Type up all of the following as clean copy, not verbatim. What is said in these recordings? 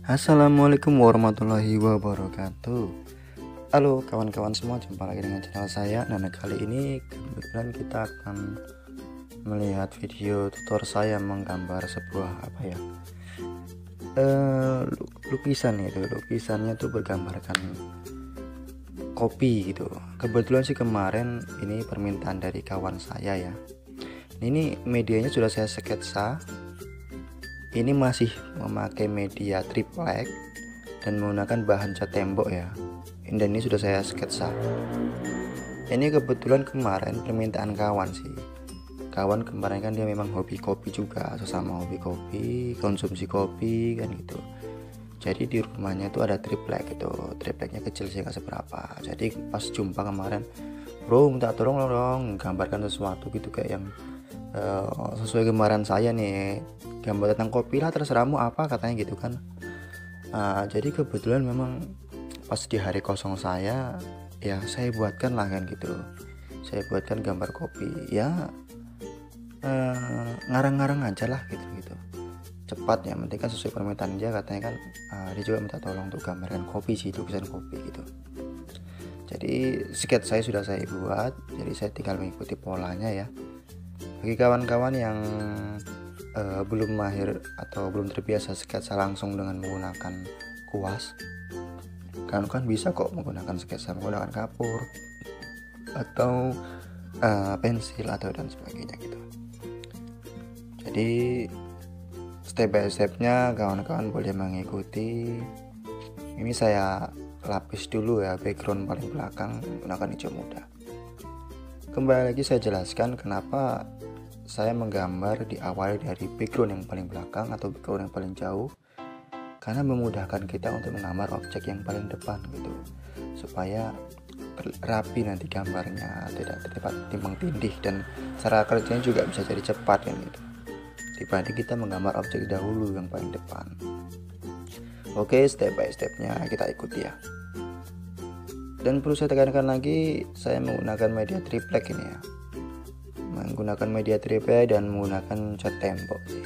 Assalamualaikum warahmatullahi wabarakatuh. Halo kawan-kawan semua, jumpa lagi dengan channel saya. Nah, kali ini kebetulan kita akan melihat video tutor saya menggambar sebuah lukisan. Lukisannya tuh bergambarkan kopi gitu. Kebetulan sih kemarin ini permintaan dari kawan saya ya. Ini medianya sudah saya sketsa. Ini masih memakai media triplek dan menggunakan bahan cat tembok ya. Dan ini sudah saya sketsa. Ini kebetulan kemarin permintaan kawan sih. Kawan kemarin kan dia memang hobi kopi juga, sesama hobi kopi, konsumsi kopi kan gitu. Jadi di rumahnya itu ada triplek gitu. Tripleknya kecil sih nggak seberapa. Jadi pas jumpa kemarin, bro minta tolong dong gambarkan sesuatu gitu kayak yang sesuai gambaran saya nih, gambar tentang kopi lah, terserahmu apa katanya gitu kan. Jadi kebetulan memang pas di hari kosong saya ya saya buatkan lah kan gitu, saya buatkan gambar kopi ya, ngarang-ngarang aja lah gitu cepat ya, penting kan sesuai permintaan dia katanya kan. Dia juga minta tolong untuk gambarkan kopi sih, lukisan kopi gitu. Jadi sketsa saya sudah saya buat, jadi saya tinggal mengikuti polanya ya. Bagi kawan-kawan yang belum mahir atau belum terbiasa sketsa langsung dengan menggunakan kuas, kan bisa kok menggunakan sketsa menggunakan kapur atau pensil atau dan sebagainya gitu. Jadi step by stepnya kawan-kawan boleh mengikuti. Ini saya lapis dulu ya, background paling belakang menggunakan hijau muda. Kembali lagi saya jelaskan kenapa saya menggambar diawali dari background yang paling belakang atau background yang paling jauh, karena memudahkan kita untuk menggambar objek yang paling depan gitu, supaya rapi nanti gambarnya, tidak terdapat timbang tindih, dan cara kerjanya juga bisa jadi cepat kan gitu, dibanding kita menggambar objek dahulu yang paling depan. Oke, step by stepnya kita ikuti ya. Dan perlu saya tekankan lagi, saya menggunakan media triplek ini ya, menggunakan media triplek dan menggunakan cat tembok sih.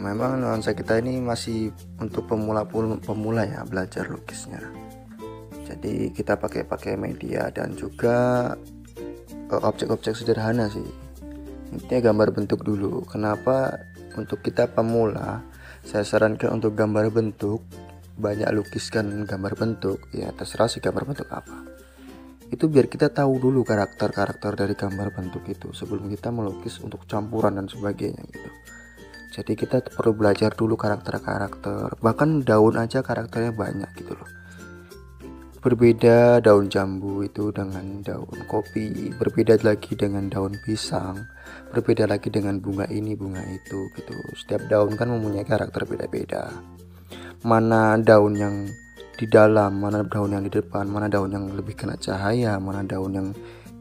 Memang nuansa kita ini masih untuk pemula ya, belajar lukisnya. Jadi kita pakai media dan juga objek-objek sederhana sih. Intinya gambar bentuk dulu. Kenapa untuk kita pemula saya sarankan untuk gambar bentuk, banyak lukiskan gambar bentuk ya, terserah sih gambar bentuk apa. Itu biar kita tahu dulu karakter-karakter dari gambar bentuk itu sebelum kita melukis untuk campuran dan sebagainya gitu. Jadi kita perlu belajar dulu karakter-karakter, bahkan daun aja karakternya banyak gitu loh. Berbeda daun jambu itu dengan daun kopi, berbeda lagi dengan daun pisang, berbeda lagi dengan bunga ini bunga itu gitu. Setiap daun kan mempunyai karakter beda-beda. Mana daun yang di dalam, mana daun yang di depan, mana daun yang lebih kena cahaya, mana daun yang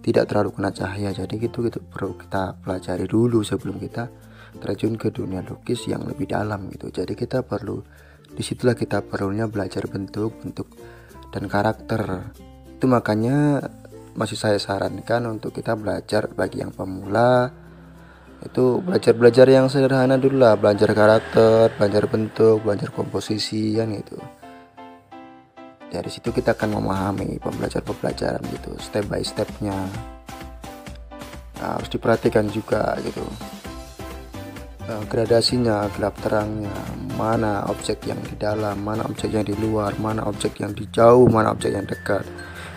tidak terlalu kena cahaya. Jadi gitu perlu kita pelajari dulu sebelum kita terjun ke dunia lukis yang lebih dalam gitu. Jadi kita perlu, disitulah kita perlunya belajar bentuk dan karakter. Itu makanya masih saya sarankan untuk kita belajar, bagi yang pemula itu belajar yang sederhana dulu lah, belajar karakter, belajar bentuk, belajar komposisi kan gitu. Dari situ kita akan memahami pembelajaran gitu, step by stepnya. Harus diperhatikan juga gitu, gradasinya, gelap terangnya, mana objek yang di dalam, mana objek yang di luar, mana objek yang di jauh, mana objek yang dekat.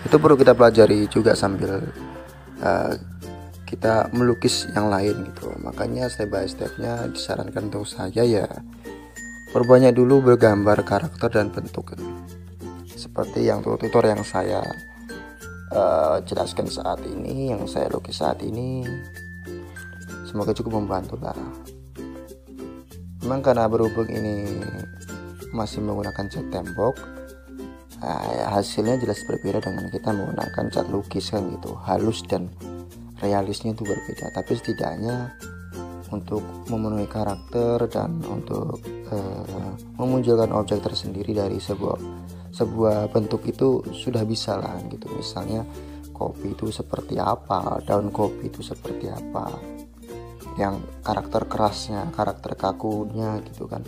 Itu perlu kita pelajari juga sambil kita melukis yang lain gitu. Makanya step by stepnya disarankan untuk saya ya, perbanyak dulu bergambar karakter dan bentuk seperti yang tutor yang saya jelaskan saat ini, yang saya lukis saat ini. Semoga cukup membantu lah. Memang karena berhubung ini masih menggunakan cat tembok, hasilnya jelas berbeda dengan kita menggunakan cat lukis kan gitu. Halus dan realisnya itu berbeda, tapi setidaknya untuk memenuhi karakter dan untuk memunculkan objek tersendiri dari sebuah bentuk itu sudah bisa lah gitu. Misalnya kopi itu seperti apa, daun kopi itu seperti apa, yang karakter kerasnya, karakter kakunya gitu kan.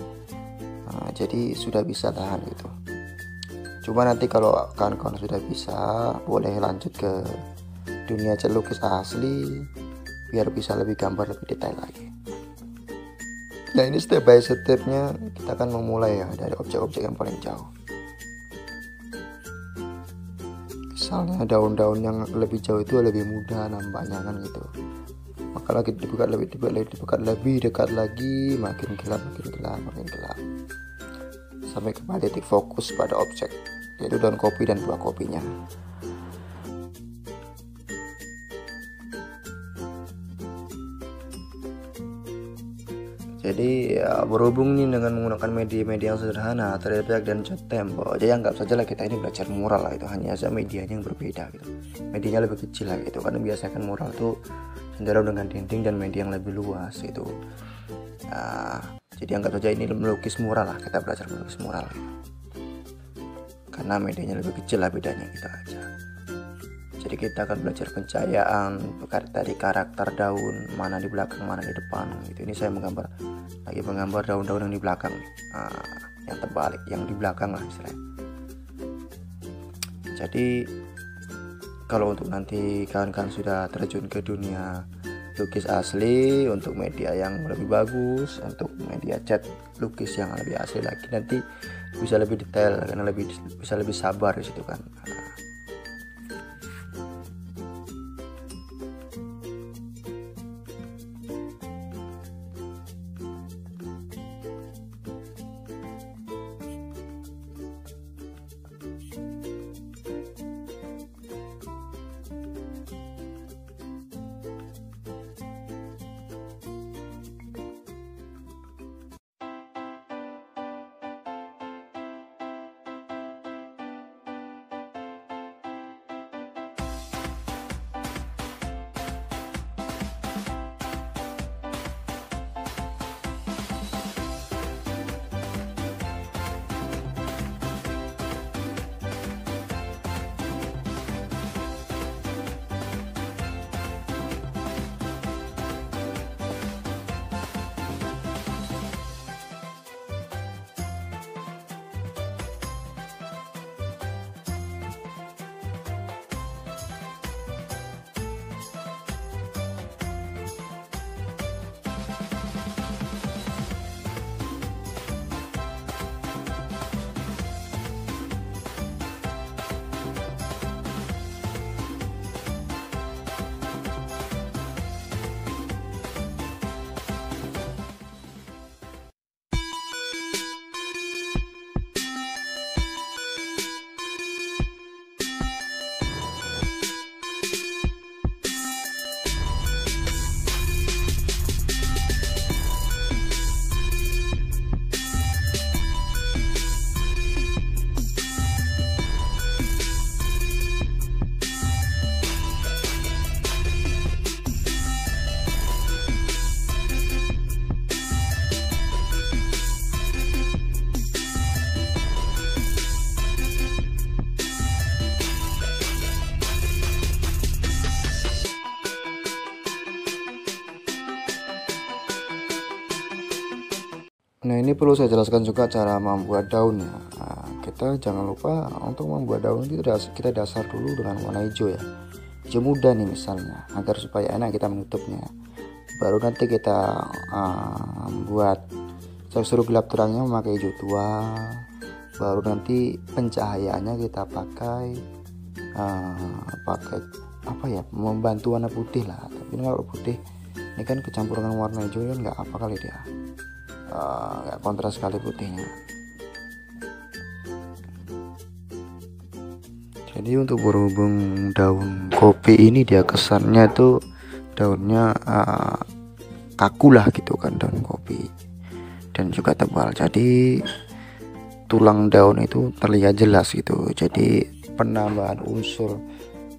Jadi sudah bisa lah gitu. Cuma nanti kalau kawan-kawan sudah bisa, boleh lanjut ke dunia cat lukis asli biar bisa lebih gambar, lebih detail lagi. Nah, ini step by stepnya kita akan memulai ya dari objek-objek yang paling jauh. Misalnya daun-daun yang lebih jauh itu lebih mudah nampaknya kan gitu. Maka lagi lebih dekat lagi, makin gelap, sampai kepada titik fokus pada objek, yaitu daun kopi dan buah kopinya. Jadi ya, berhubung nih dengan menggunakan media-media yang sederhana, terlihat dan cat tembok, jadi anggap saja lah kita ini belajar mural lah, itu hanya saja medianya yang berbeda gitu. Medianya lebih kecil lah gitu, karena biasanya kan mural tuh cenderung dengan dinding dan media yang lebih luas gitu. Jadi anggap saja ini melukis mural lah, kita belajar melukis mural gitu. Karena medianya lebih kecil lah, bedanya gitu aja. Jadi kita akan belajar pencahayaan dari karakter daun, mana di belakang, mana di depan gitu. Ini saya lagi menggambar daun-daun yang di belakang nih. Yang terbalik, yang di belakang lah istilahnya. Jadi kalau untuk nanti kawan-kawan sudah terjun ke dunia lukis asli, untuk media yang lebih bagus, untuk media cat lukis yang lebih asli lagi, nanti bisa lebih detail karena bisa lebih sabar di situ kan. Nah, ini perlu saya jelaskan juga cara membuat daunnya. Kita jangan lupa untuk membuat daun itu kita dasar dulu dengan warna hijau ya, hijau muda nih misalnya, agar supaya enak kita menutupnya. Baru nanti kita buat, saya suruh gelap terangnya memakai hijau tua. Baru nanti pencahayaannya kita pakai apa ya, membantu warna putih lah. Tapi kalau putih ini kan kecampur dengan warna hijau kan nggak apa kali dia. Nggak kontras sekali putihnya. Jadi untuk berhubung daun kopi ini dia kesannya tuh daunnya kaku lah gitu kan, daun kopi, dan juga tebal. Jadi tulang daun itu terlihat jelas gitu. Jadi penambahan unsur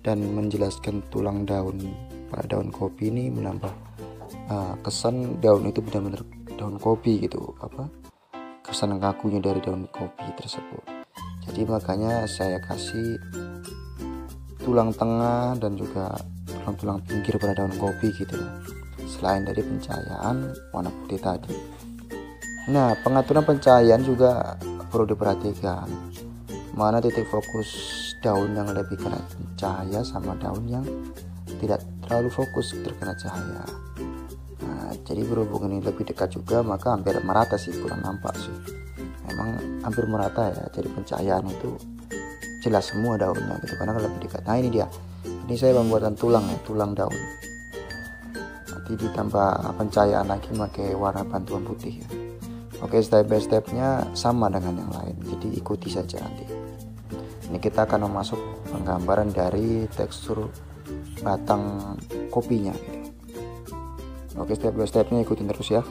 dan menjelaskan tulang daun pada daun kopi ini menambah kesan daun itu benar-benar daun kopi gitu, kesan kakunya dari daun kopi tersebut. Jadi makanya saya kasih tulang tengah dan juga tulang-tulang pinggir pada daun kopi gitu, selain dari pencahayaan warna putih tadi. Nah, pengaturan pencahayaan juga perlu diperhatikan, mana titik fokus daun yang lebih kena cahaya sama daun yang tidak terlalu fokus terkena cahaya. Nah, jadi berhubung ini lebih dekat juga, maka hampir merata sih, kurang nampak sih, memang hampir merata ya. Jadi pencahayaan itu jelas semua daunnya gitu, karena kalau lebih dekat. Nah ini dia, ini saya membuatkan tulang ya, tulang daun, nanti ditambah pencahayaan lagi pakai warna bantuan putih ya. Oke, step by stepnya sama dengan yang lain, jadi ikuti saja nanti. Ini kita akan memasuk penggambaran dari tekstur batang kopinya gitu. Oke, step by stepnya ikutin terus ya.